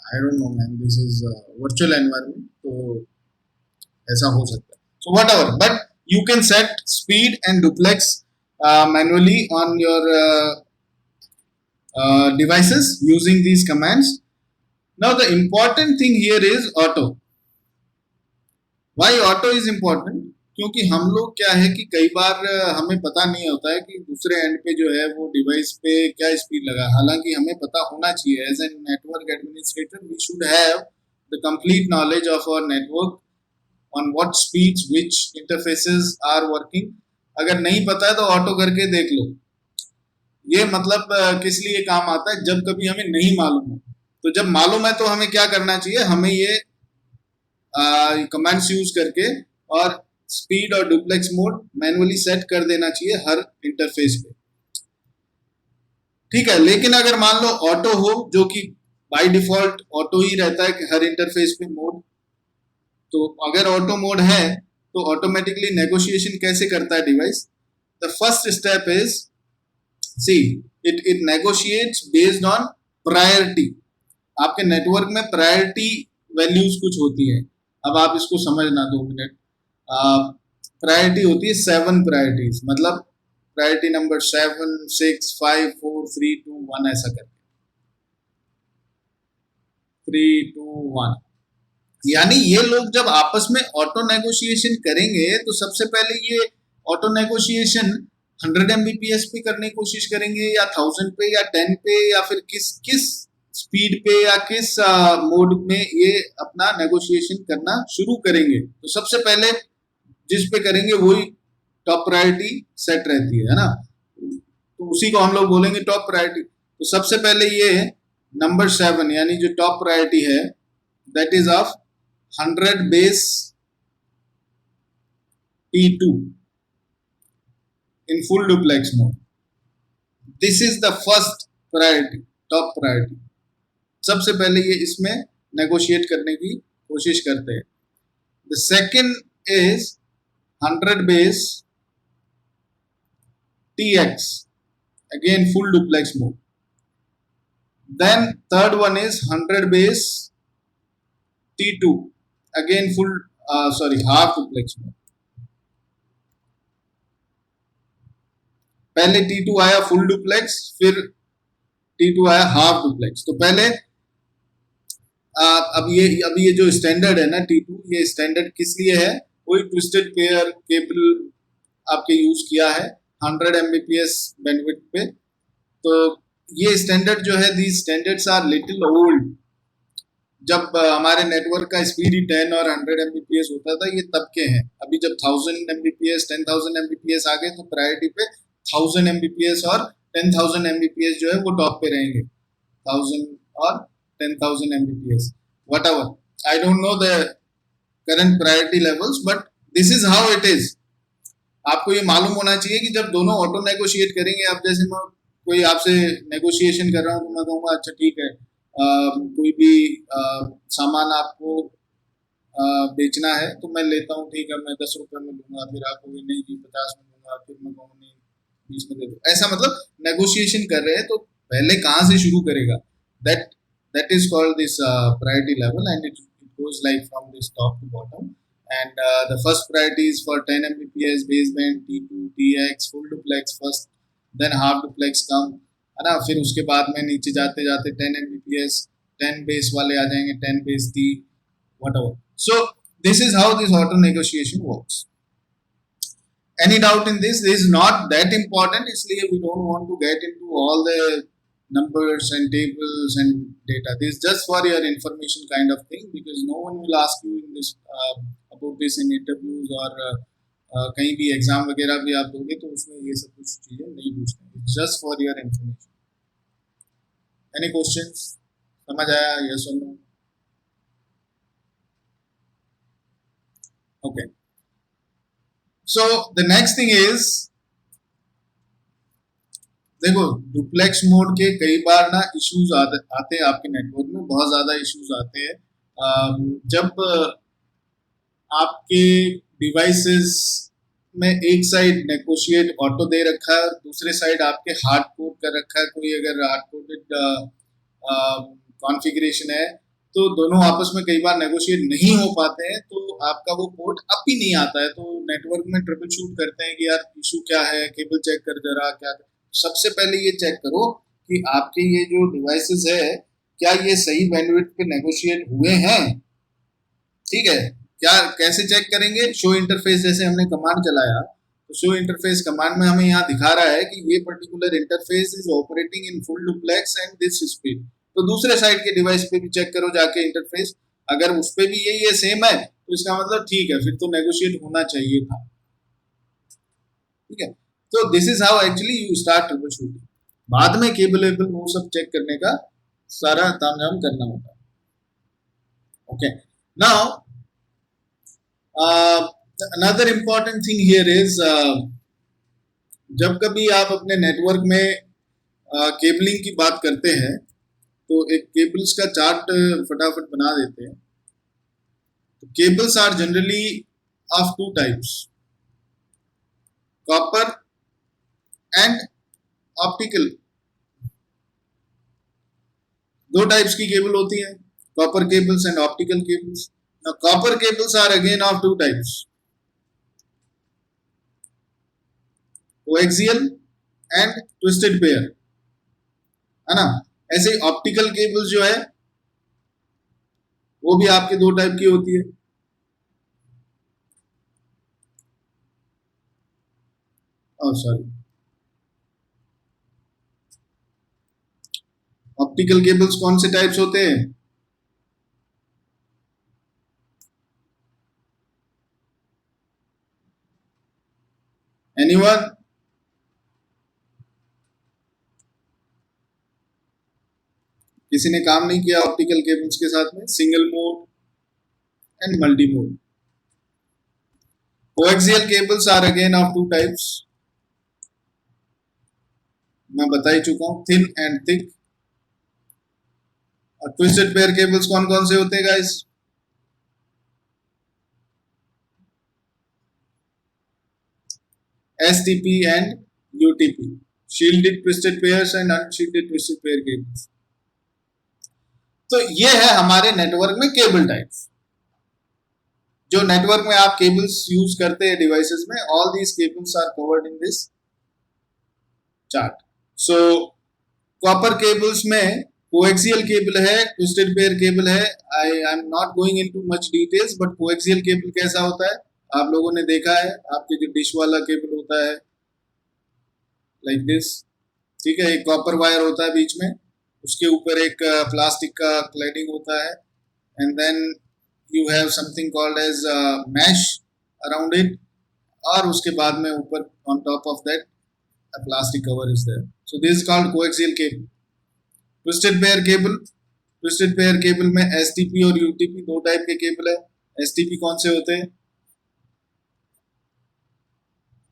I don't know man, this is virtual environment, तो ऐसा हो सकता है। So what ever, but you can set speed and duplex manually on your devices using these commands. Now the important thing here is auto. Why auto is important? क्योंकि हम लोग क्या है कि कई बार हमें पता नहीं होता है कि दूसरे एंड पे जो है वो डिवाइस पे क्या स्पीड लगा, हालांकि हमें पता होना चाहिए। As an network administrator we should have the complete knowledge of our network on what speeds which interfaces are working. अगर नहीं पता है तो ऑटो करके देख लो। ये मतलब किस लिए काम आता है, जब कभी हमें नहीं मालूम हो। तो जब मालूम है तो हमें क्या करना चाहिए, हमें ये कमांड्स यूज करके और स्पीड और डुप्लेक्स मोड मैनुअली सेट कर देना चाहिए हर इंटरफेस पे, ठीक है। लेकिन अगर मान लो ऑटो हो, जो कि बाय डिफॉल्ट ऑटो ही रहता है कि हर इंटरफेस पे मोड, तो अगर ऑटो मोड है तो ऑटोमेटिकली नेगोशिएशन कैसे करता है device. The first step is, see it negotiates based on priority. आपके नेटवर्क में प्रायोरिटी वैल्यूज कुछ होती है, अब आप इसको समझना 2 मिनट। प्रायोरिटी होती है 7 प्रायोरिटीज, मतलब प्रायोरिटी नंबर 7 6 5 4 3 2 1 ऐसा करके 3 2 1। यानी ये लोग जब आपस में ऑटो नेगोशिएशन करेंगे तो सबसे पहले ये ऑटो नेगोशिएशन 100 Mbps पे करने की कोशिश करेंगे या 1000 पे या 10 पे या फिर किस स्पीड पे या किस मोड में ये अपना नेगोशिएशन करना शुरू करेंगे। तो सबसे पहले जिस पे करेंगे वही टॉप प्रायोरिटी सेट रहती है ना, तो उसी को हम लोग बोलेंगे टॉप प्रायोरिटी। तो सबसे पहले ये नंबर 7 यानी जो टॉप प्रायोरिटी है that is of 100 base T2 in full duplex mode. This is the first priority, top priority. सबसे पहले ये इसमें नेगोशिएट करने की कोशिश करते हैं। The second is 100 base TX, again full duplex mode. Then third one is 100 base T2, again full half duplex mode. पहले T2 आया फुल डुप्लेक्स, फिर T2 आया हाफ डुप्लेक्स। तो पहले अब ये जो स्टैंडर्ड है ना T2, ये स्टैंडर्ड किस लिए है? कोई ट्विस्टेड पेयर केबल आपके यूज किया है 100 Mbps बैंडविड्थ पे। तो ये स्टैंडर्ड जो है, the standards are little old. जब हमारे नेटवर्क का स्पीड ही 10 और 100 Mbps होता था, ये तब के हैं। अभी जब 1000 Mbps 10,000 Mbps आ गए तो प्रायोरिटी पे 1000 Mbps और 10,000 Mbps जो है वो टॉप पे रहेंगे। 1000 और 10,000 Mbps, whatever. I don't know the current priority levels, but this is how it is. आपको ये मालूम होना चाहिए कि जब दोनों ऑटो नेगोशिएट करेंगे, आप जैसे मैं कोई आपसे नेगोशिएशन कर रहा हूँ तो मैं कहूँगा अच्छा ठीक है, कोई भी सामान आपको बेचना है तो मैं लेता हूँ, ठीक है मैं 10 रुपये में लूंगा, फिर आप कहोगे नहीं जी 50 में लूंगा, फिर मैं कहूँ नहीं 20 में दे दो। ऐसा मतलब नेगोशिएशन कर रहे हैं तो पहले कहाँ से शुरू करेगा? That is called this priority level and it goes like from this top to bottom, and the first priority is for 10 Mbps baseband T2 TX full duplex first, then half duplex come है ना, फिर उसके बाद में नीचे जाते जाते 10 Mbps 10 base वाले आ जाएंगे, 10 base T whatever. So this is how this auto negotiation works. Any doubt in this? This is not that important, इसलिए we don't want to get into all the numbers and tables and data. This is just for your information kind of thing, because no one will ask you in this about this in interviews or कहीं भी exam वगैरह भी आप दोगे तो उसमें ये सब कुछ चीजें नहीं पूछते हैं। It's just for your information. Any questions? समझ आया? Yes or no? Okay. So the next thing is, देखो डुप्लेक्स मोड के कई बार ना इश्यूज आते हैं आपके नेटवर्क में, बहुत ज्यादा इश्यूज आते हैं। जब आपके डिवाइसेस में एक साइड नेगोशिएट ऑटो दे रखा है और दूसरे साइड आपके हार्ड कोड कर रखा है, कोई अगर हार्ड कोडेड कॉन्फ़िगरेशन है तो दोनों आपस में कई बार नेगोशिएट नहीं हो पाते हैं, तो आपका वो पोर्ट अप ही नहीं आता है। तो नेटवर्क में ट्रबल शूट करते हैं कि यार इशू क्या है, केबल चेक कर जरा क्या। सबसे पहले ये चेक करो कि आपके ये जो डिवाइसेस है क्या ये सही बैंडविड्थ पे नेगोशिएट हुए हैं, ठीक है। क्या कैसे चेक करेंगे? शो इंटरफेस जैसे हमने कमांड चलाया तो शो इंटरफेस कमांड में हमें यहाँ दिखा रहा है कि ये particular interface is operating in full duplex and this speed. तो दूसरे साइड के डिवाइस पे भी चेक करो जाके इंटरफेस, अगर उस पे भी यही है सेम है तो इसका मतलब ठीक है, फिर तो नेगोशिएट होना चाहिए था, ठीक है। तो this is how actually you start trouble shooting. बाद में केबल वेबल वो सब चेक करने का सारा तामझाम करना होता है। Okay, now another important thing here is जब कभी आप अपने नेटवर्क में केबलिंग की बात करते हैं तो एक केबल्स का चार्ट फटाफट बना देते हैं। तो cables are generally of two types, copper and optical. दो टाइप्स की केबल होती है, copper cables and optical cables. Now copper cables are again of two types, coaxial and twisted pair, है ना। ऐसे ऑप्टिकल केबल्स जो है वो भी आपके दो टाइप की होती है, ऑप्टिकल केबल्स कौन से टाइप्स होते हैं? एनीवन? किसी ने काम नहीं किया ऑप्टिकल केबल्स के साथ में? Single mode and multi mode. Coaxial cables are again of two types. मैं बता ही चुका हूं, थिन एंड थिक. और ट्विस्टेड पेयर केबल्स कौन कौन से होते हैं guys? STP and UTP, shielded twisted pairs and unshielded twisted pair cables. तो ये है हमारे नेटवर्क में केबल टाइप्स. जो नेटवर्क में आप केबल्स यूज करते हैं डिवाइसेस में, all these cables are covered in this chart. So copper cables में कोएक्सियल केबल है, ट्विस्टेड पेयर केबल है. I am not going into much details, but coaxial cable कैसा होता है आप लोगों ने देखा है. आपके जो डिश वाला केबल होता है लाइक दिस, ठीक है, एक कॉपर वायर होता है बीच में, उसके ऊपर एक प्लास्टिक का क्लैडिंग होता है, and then you have something called as mesh around it, और उसके बाद में ऊपर on top of that a plastic cover is there. So this is called coaxial cable. Twisted pair cable, twisted pair cable में STP और UTP दो type के cable है. STP कौन से होते हैं?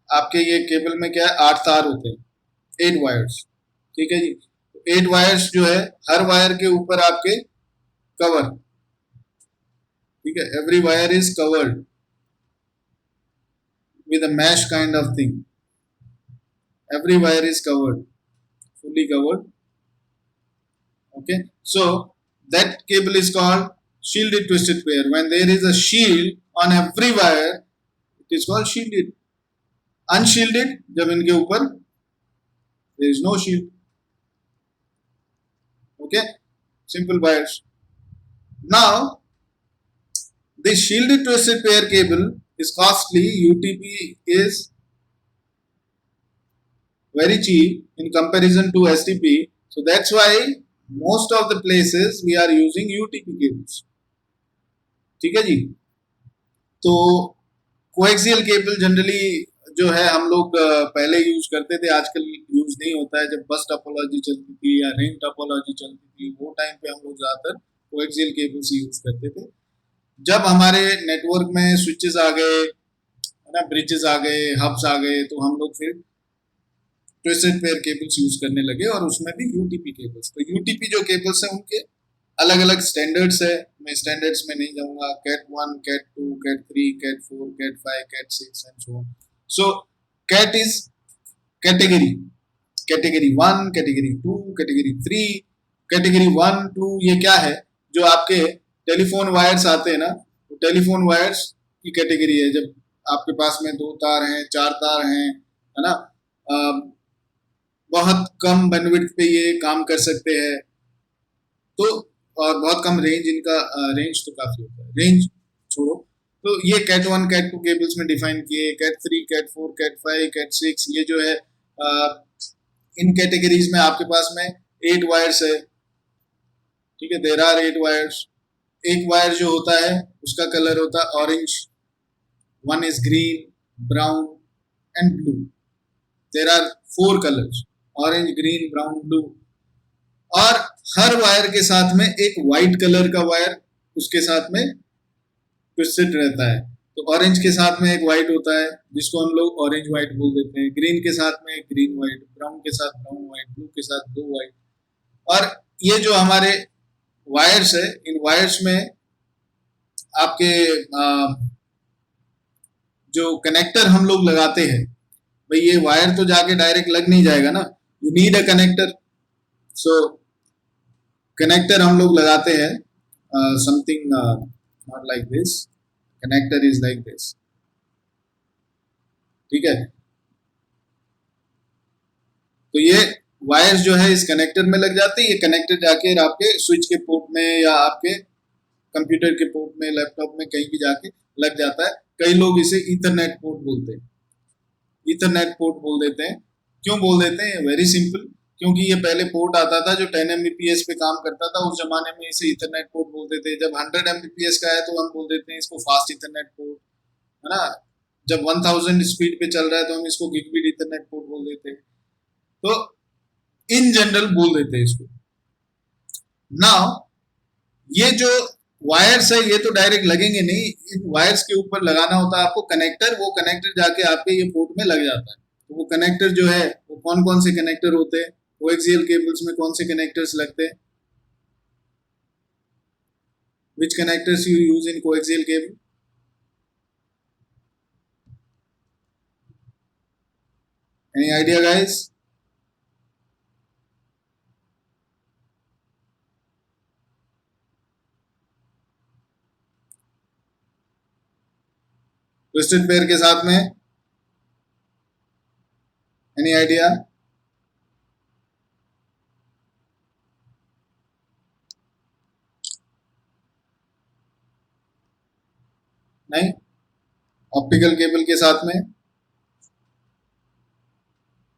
आपके ये केबल में क्या है, 8 तार होते हैं, 8 वायर्स. ठीक है जी. 8 वायर्स जो है, हर वायर के ऊपर आपके कवर, ठीक है, every wire is covered with a mesh kind of thing. Every wire is covered, fully covered. Okay, so that cable is called shielded twisted pair. When there is a shield on every wire, it is called shielded. Unshielded, जब इनके ऊपर there is no shield. Okay, simple wires. Now this shielded twisted pair cable is costly. UTP is very cheap in comparison to STP. So that's why most of the places we are using UTP cables. ठीक है जी. तो coaxial cable generally जो है हम लोग पहले use करते थे, आजकल यूज नहीं होता है. जब बस टोपोलॉजी चलती थी या रिंग टोपोलॉजी चलती थी, वो टाइम पे हम लोग ज्यादातर कोएक्सियल केबल्स यूज करते थे. जब हमारे नेटवर्क में स्विचेस आ गए, है ना, ब्रिजेस आ गए, हब्स आ गए, तो हम लोग फिर ट्विस्टेड पेयर केबल्स यूज करने लगे, और उसमें भी यूटीपी केबल्स. तो यूटीपी जो केबल्स हैं उनके अलग अलग स्टैंडर्ड्स है. मैं स्टैंडर्ड्स में नहीं जाऊंगा. Cat 1, cat 2, cat 3, cat 4, cat 5, cat 6 and so on. So cat is category. Category 1, category 2, category 3. Category 1, 2 ये क्या है? जो आपके टेलीफोन वायर्स आते हैं ना, तो टेलीफोन वायर्स की कैटेगरी है. जब आपके पास में 2 तार हैं, 4 तार हैं, है ना, बहुत कम बैंडविड्थ पे ये काम कर सकते हैं, तो और बहुत कम रेंज, इनका रेंज तो काफी होता है, रेंज छोड़ो. तो ये कैट 1, कैट 2 केबल्स में डिफाइन किए. कैट 3, कैट 4, कैट 5, कैट 6, ये जो है इन कैटेगरीज में आपके पास में 8 वायर्स है. ठीक है, देयर आर 8 वायर्स. एक वायर जो होता है उसका कलर होता है orange. One is green, brown and blue. There are 4 colours, orange, green, brown, blue. और हर वायर के साथ में एक वाइट कलर का वायर उसके साथ में ट्विस्टेड रहता है. तो ऑरेंज के साथ में एक वाइट होता है जिसको हम लोग ऑरेंज वाइट बोल देते हैं. ग्रीन के साथ में एक ग्रीन वाइट, ब्राउन के साथ ब्राउन वाइट, ब्लू के साथ ब्लू वाइट. और ये जो हमारे वायर्स है, इन वायर्स में आपके जो कनेक्टर हम लोग लगाते हैं, भाई ये वायर तो जाके डायरेक्ट लग नहीं जाएगा ना, you need a connector. So connector हम लोग लगाते हैं, something not like this. Connector is like this. ठीक है, तो ये वायर्स जो है इस कनेक्टर में लग जाते हैं. ये कनेक्टर जाके आपके स्विच के पोर्ट में या आपके कंप्यूटर के पोर्ट में, लैपटॉप में कहीं भी जाके लग जाता है. कई लोग इसे ईथरनेट पोर्ट बोलते हैं, ईथरनेट पोर्ट बोल देते हैं. क्यों बोल देते हैं? Very simple. क्योंकि ये पहले पोर्ट आता था जो 10 Mbps पे काम करता था, उस जमाने में इसे इथरनेट पोर्ट बोलते थे। जब 100 Mbps का है तो हम बोल देते हैं इसको फास्ट इथरनेट पोर्ट, है ना। जब 1000 स्पीड पे चल रहा है तो हम इसको गिगबीट इथरनेट पोर्ट बोल देते हैं। तो इन जनरल बोल देते हैं इसको। नाउ ये जो वायर्स है ये तो डायरेक्ट लगेंगे नहीं, इन वायर्स के ऊपर लगाना होता है आपको कनेक्टर। वो कनेक्टर जाके आपके ये पोर्ट में लग जाता है। तो वो कनेक्टर जो है वो कौन कौन से कनेक्टर होते हैं, कोएक्सियल केबल्स में कौन से कनेक्टर्स लगते हैं, which connectors you use in coaxial cable? Any idea guys? Twisted pair के साथ में एनी आइडिया? नहीं? ऑप्टिकल केबल के साथ में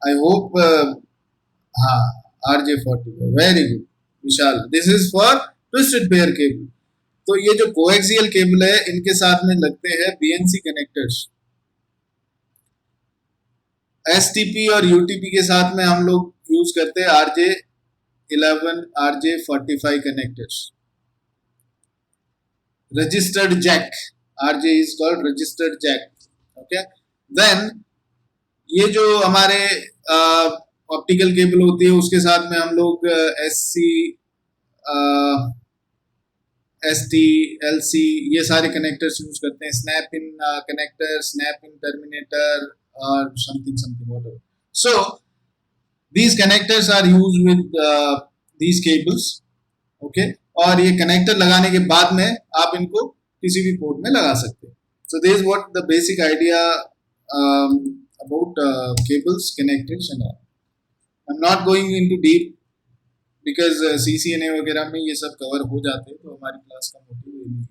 आई होप हाँ, RJ40, very good Vishal, this is for twisted pair cable. तो ये जो कोएक्सियल केबल है इनके साथ में लगते हैं BNC कनेक्टर्स। STP और UTP के साथ में हम लोग यूज करते हैं RJ11, RJ45 connectors. Registered jack, RJ is called registered jack, okay. Then ये जो हमारे ऑप्टिकल केबल होती है उसके साथ में हम लोग SC, ST, LC ये सारे कनेक्टर्स यूज करते हैं। स्नैप इन कनेक्टर, स्नैप इन टर्मिनेटर और something whatever. So these connectors are used with these cables, okay। और ये कनेक्टर लगाने के बाद में आप इनको किसी भी पोर्ट में लगा सकते हैं। So this is what the basic idea about cables, connectors and all. I'm not going into deep because CCNA वगैरह में ये सब कवर हो जाते हैं, तो हमारी क्लास का मोटिव ये नहीं है।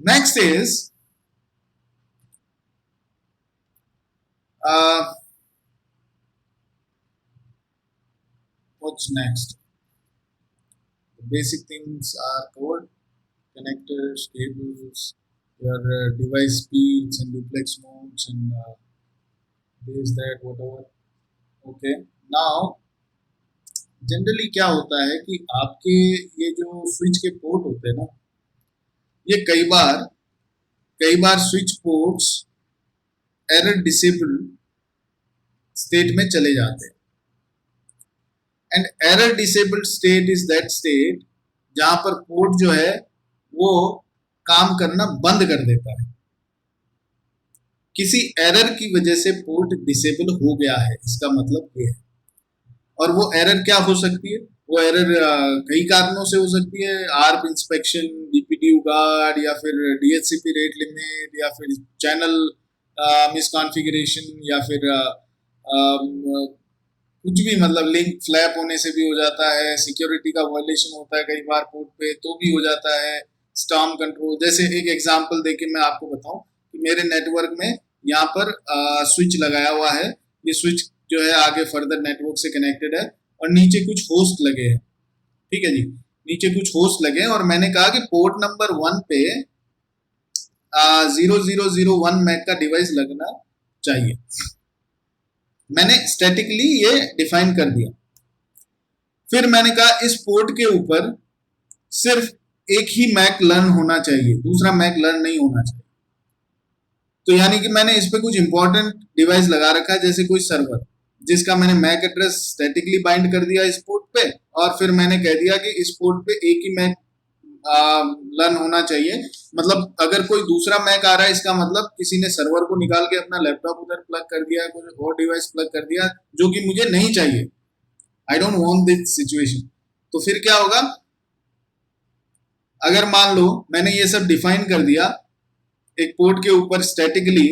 Next is what's next? The basic things are covered: connectors, cables, your device speeds and duplex modes and this, that, whatever. Okay. Now, generally क्या होता है कि आपके ये जो स्विच के पोर्ट होते हैं ना, ये कई बार switch ports error disable state में चले जाते हैं। And error disabled state is that state जहां पर पोर्ट जो है वो काम करना बंद कर देता है। किसी एरर की वजह से पोर्ट डिसेबल हो गया है, इसका मतलब ये है। और वो एरर क्या हो सकती है? वो एरर कई कारणों से हो सकती है। आर्प इंस्पेक्शन, DPDU गार्ड, या फिर DHCP रेट लिमिट, या फिर चैनल मिसकॉन्फ़िगरेशन, या फिर कुछ भी, मतलब लिंक फ्लैप होने से भी हो जाता है। सिक्योरिटी का वायलेशन होता है कई बार पोर्ट पे, तो भी हो जाता है। स्टॉर्म कंट्रोल, जैसे एक एग्जांपल देके मैं आपको बताऊं कि मेरे नेटवर्क में यहाँ पर स्विच लगाया हुआ है। ये स्विच जो है आगे फर्दर नेटवर्क से कनेक्टेड है और नीचे कुछ होस्ट लगे हैं, ठीक है जी। नीचे कुछ होस्ट लगे हैं और मैंने कहा कि पोर्ट नंबर 1 पे 0001 मैक का डिवाइस लगना चाहिए। मैंने स्टैटिकली ये डिफाइन कर दिया। फिर मैंने कहा इस पोर्ट के ऊपर सिर्फ एक ही मैक लर्न होना चाहिए, दूसरा मैक लर्न नहीं होना चाहिए। तो यानी कि मैंने इस पे कुछ इंपॉर्टेंट डिवाइस लगा रखा है, जैसे कोई सर्वर, जिसका मैंने मैक एड्रेस स्टैटिकली बाइंड कर दिया इस पोर्ट पे, और फिर मैंने कह दिया कि इस पोर्ट पे एक ही मैक लर्न होना चाहिए। मतलब अगर कोई दूसरा मैक आ रहा है, इसका मतलब किसी ने सर्वर को निकाल के अपना लैपटॉप उधर प्लग कर दिया, कोई और डिवाइस प्लग कर दिया, जो कि मुझे नहीं चाहिए। I don't want this situation. तो फिर क्या होगा, अगर मान लो मैंने ये सब डिफाइन कर दिया एक पोर्ट के ऊपर स्टैटिकली,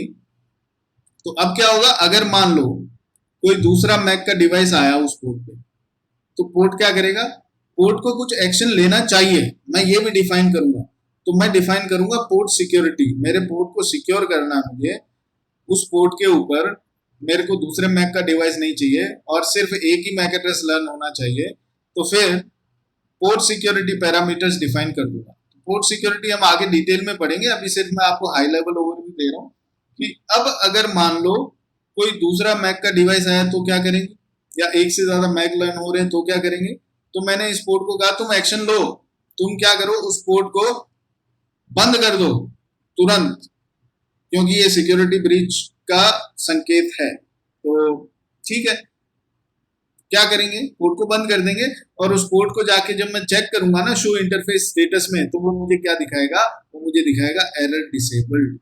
तो अब क्या होगा, अगर मान लो कोई दूसरा मैक का डिवाइस आया उस पोर्ट पे, तो पोर्ट क्या करेगा, पोर्ट को कुछ एक्शन लेना चाहिए, मैं ये भी डिफाइन करूंगा। तो मैं डिफाइन करूंगा पोर्ट सिक्योरिटी, मेरे पोर्ट को सिक्योर करना मुझे, उस पोर्ट के ऊपर मेरे को दूसरे मैक का डिवाइस नहीं चाहिए और सिर्फ एक ही मैक एड्रेस लर्न होना चाहिए, तो फिर पोर्ट सिक्योरिटी पैरामीटर्स डिफाइन कर दूंगा। पोर्ट सिक्योरिटी हम आगे डिटेल में पढ़ेंगे, अभी सिर्फ मैं आपको हाई लेवल ओवरव्यू दे रहा हूँ कि अब अगर मान लो कोई दूसरा मैक का डिवाइस आया तो क्या करेंगे, या एक से ज्यादा मैक लर्न हो रहे हैं तो क्या करेंगे। तो मैंने इस पोर्ट को कहा तुम एक्शन लो, तुम क्या करो, उस पोर्ट को बंद कर दो तुरंत, क्योंकि ये सिक्योरिटी ब्रीच का संकेत है। तो ठीक है, क्या करेंगे, पोर्ट को बंद कर देंगे और उस पोर्ट को जाके जब मैं चेक करूंगा ना शो इंटरफेस स्टेटस में, तो वो मुझे क्या दिखाएगा, वो मुझे दिखाएगा एरर डिसेबल्ड।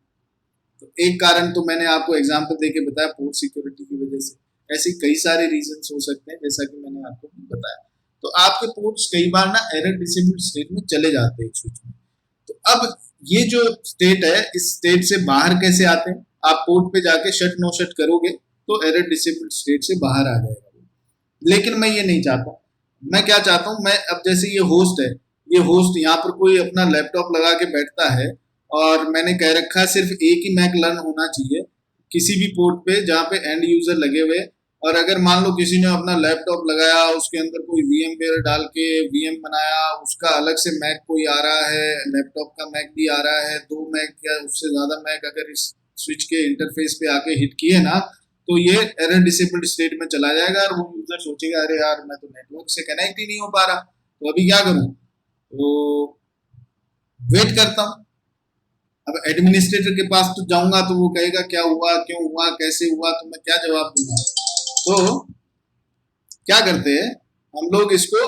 तो एक कारण तो मैंने आपको एग्जांपल देके बताया पोर्ट सिक्योरिटी की वजह से, ऐसे कई सारे रीजंस हो सकते हैं जैसा कि मैंने आपको बताया। तो आपके पोर्ट्स कई बार ना एरर डिसेबल्ड स्टेट में चले जाते हैं स्विच में। तो अब ये जो स्टेट है, इस स्टेट से बाहर कैसे आते हैं, आप पोर्ट पे जाके शट नो शट करोगे तो एरर डिसेबल्ड स्टेट से बाहर आ जाएगा। लेकिन मैं ये नहीं चाहता, मैं क्या चाहता हूं, मैं अब जैसे ये होस्ट है, ये होस्ट यहाँ पर कोई अपना लैपटॉप लगा के बैठता है और मैंने कह रखा है सिर्फ एक ही मैक लर्न होना चाहिए किसी भी पोर्ट पे जहाँ पे एंड यूजर लगे हुए। और अगर मान लो किसी ने अपना लैपटॉप लगाया, उसके अंदर कोई वीएम वेयर डाल के वीएम बनाया, उसका अलग से मैक कोई आ रहा है, लैपटॉप का मैक भी आ रहा है, दो मैक या उससे ज्यादा मैक अगर इस स्विच के इंटरफेस पे आके हिट किए ना, तो ये एरर डिसेबल्ड स्टेट में चला जाएगा और वो यूजर सोचेगा अरे यार मैं तो नेटवर्क से कनेक्ट ही नहीं हो पा रहा, तो अभी क्या करूं, तो वेट करता हूं। अब एडमिनिस्ट्रेटर के पास तो जाऊंगा तो वो कहेगा क्या हुआ, क्यों हुआ, कैसे हुआ, तो मैं क्या जवाब दूंगा। तो क्या करते हैं हम लोग, इसको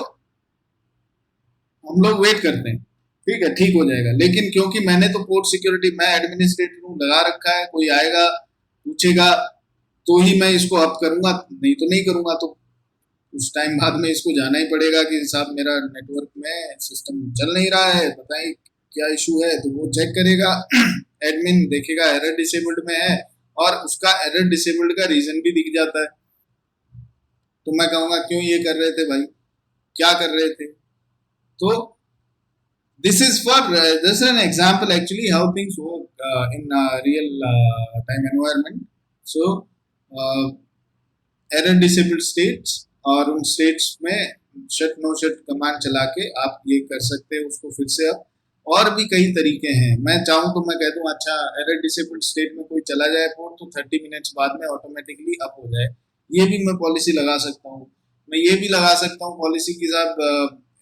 हम लोग वेट करते हैं, ठीक है ठीक हो जाएगा। लेकिन क्योंकि मैंने तो पोर्ट सिक्योरिटी, मैं एडमिनिस्ट्रेटर हूँ, लगा रखा है, कोई आएगा पूछेगा तो ही मैं इसको अप करूंगा, नहीं तो नहीं करूंगा। तो उस टाइम बाद में इसको जाना ही पड़ेगा कि साहब मेरा नेटवर्क में सिस्टम चल नहीं रहा है, बताइए क्या इशू है। तो वो चेक करेगा, एडमिन देखेगा एरर डिसेबल्ड में है और उसका एरर डिसेबल्ड का रीजन भी दिख जाता है। तो मैं कहूंगा क्यों ये कर रहे थे भाई, क्या कर रहे थे। तो this is for this is an example actually how things work in real time environment. So error disabled states, और उन स्टेट्स में शट नो शट कमांड चला के आप ये कर सकते हैं उसको फिर से अप। और भी कई तरीके हैं, मैं चाहूँ तो मैं कह दूँ अच्छा एरर डिसेबल्ड स्टेट में कोई चला जाए पोर्ट तो 30 मिनट्स बाद में ऑटोमेटिकली अप हो जाए, ये भी मैं पॉलिसी लगा सकता हूँ। मैं ये भी लगा सकता हूँ पॉलिसी की साहब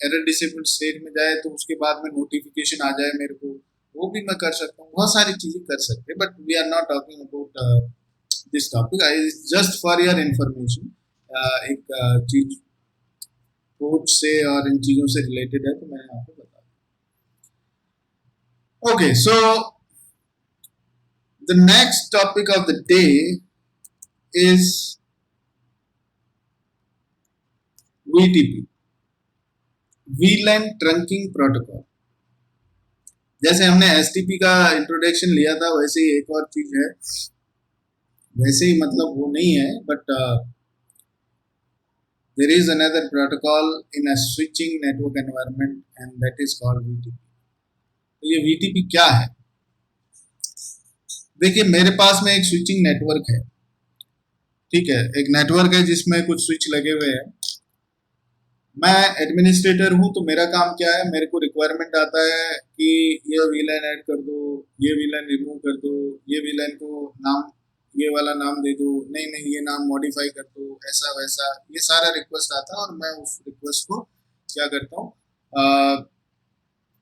एरर डिसेबल्ड स्टेट में जाए तो उसके बाद में नोटिफिकेशन आ जाए मेरे को, वो भी मैं कर सकता हूँ, बहुत सारी चीजें कर सकते हैं। But we are not talking about this topic, I just for your information. एक चीज पोर्ट से और इन चीजों से रिलेटेड है तो मैंने आपको बता दिया। Okay, so the next topic of the day is VTP, VLAN trunking protocol. जैसे हमने STP का इंट्रोडक्शन लिया था वैसे ही एक और चीज है, वैसे ही मतलब वो नहीं है, but there is another protocol in a switching network environment and that is called VTP. तो ये VTP क्या है, देखिए मेरे पास में एक स्विचिंग नेटवर्क है, ठीक है, एक नेटवर्क है जिसमें कुछ स्विच लगे हुए हैं। मैं एडमिनिस्ट्रेटर हूं तो मेरा काम क्या है, मेरे को रिक्वायरमेंट आता है कि ये VLAN ऐड कर दो, ये VLAN रिमूव कर दो, ये VLAN को नाम ये वाला नाम दे दो, नहीं नहीं ये नाम मॉडिफाई कर दो, ऐसा वैसा, ये सारा रिक्वेस्ट आता है और मैं उस रिक्वेस्ट को क्या करता हूँ,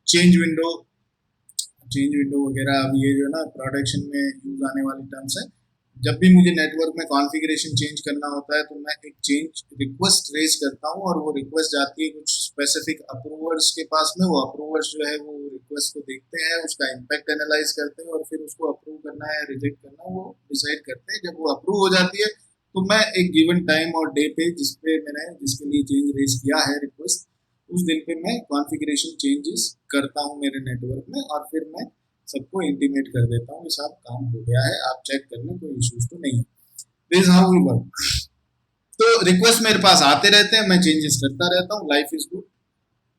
चेंज विंडो वगैरह, अब ये जो ना प्रोडक्शन में यूज आने वाली टर्म्स है। जब भी मुझे नेटवर्क में कॉन्फ़िगरेशन चेंज करना होता है तो मैं एक चेंज रिक्वेस्ट रेज करता हूँ और वो रिक्वेस्ट जाती है कुछ स्पेसिफिक अप्रूवर्स के पास में। वो अप्रूवर्स जो है वो रिक्वेस्ट को देखते हैं, उसका इम्पैक्ट एनालाइज करते हैं और फिर उसको अप्रूव करना है रिजेक्ट करना वो डिसाइड करते हैं। जब वो अप्रूव हो जाती है तो मैं एक गिवन टाइम और डे पे जिसपे मैंने जिसके लिए चेंज रेज किया है रिक्वेस्ट, उस दिन पे मैं कॉन्फ़िगरेशन चेंजेस करता हूँ मेरे नेटवर्क में और फिर मैं सबको इंटीमेट कर देता हूँ कि साहब काम हो गया है, आप चेक कर लें, कोई इश्यूज तो नहीं है। This is how we work. तो रिक्वेस्ट मेरे पास आते रहते हैं, मैं चेंजेस करता रहता हूँ, life is good.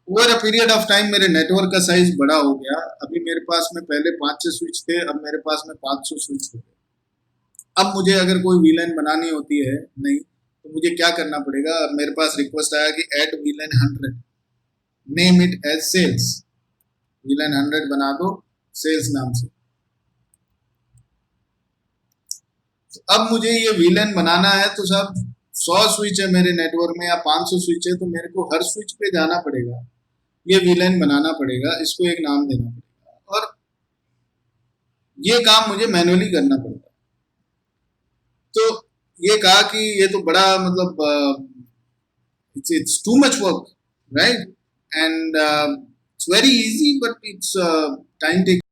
Over a period of time मेरे नेटवर्क का साइज बड़ा हो गया, अभी मेरे पास में पहले 500 स्विच थे, अब मेरे पास में 500 स्विच हो गए। अब मुझे अगर कोई वीलाइन बनानी होती है नहीं, तो मुझे क्या करना पड़ेगा? मेरे पास रिक्वेस्ट आया कि ऐड वीलाइन 100, नेम इट एज सेल्स, वीलाइन 100 बना दो सेल्स नाम से। तो अब मुझे ये वीलाइन बनाना है, तो सब 100 स्विच है मेरे नेटवर्क में या 500 स्विच है, तो मेरे को हर स्विच पे जाना पड़ेगा, ये वीलाइन बनाना पड़ेगा, इसको एक नाम देना पड़ेगा, और ये काम मुझे मैन्युअली करना पड़ेगा। तो ये कहा कि ये तो बड़ा मतलब it's too much work, right? And it's very easy, but it's time taking.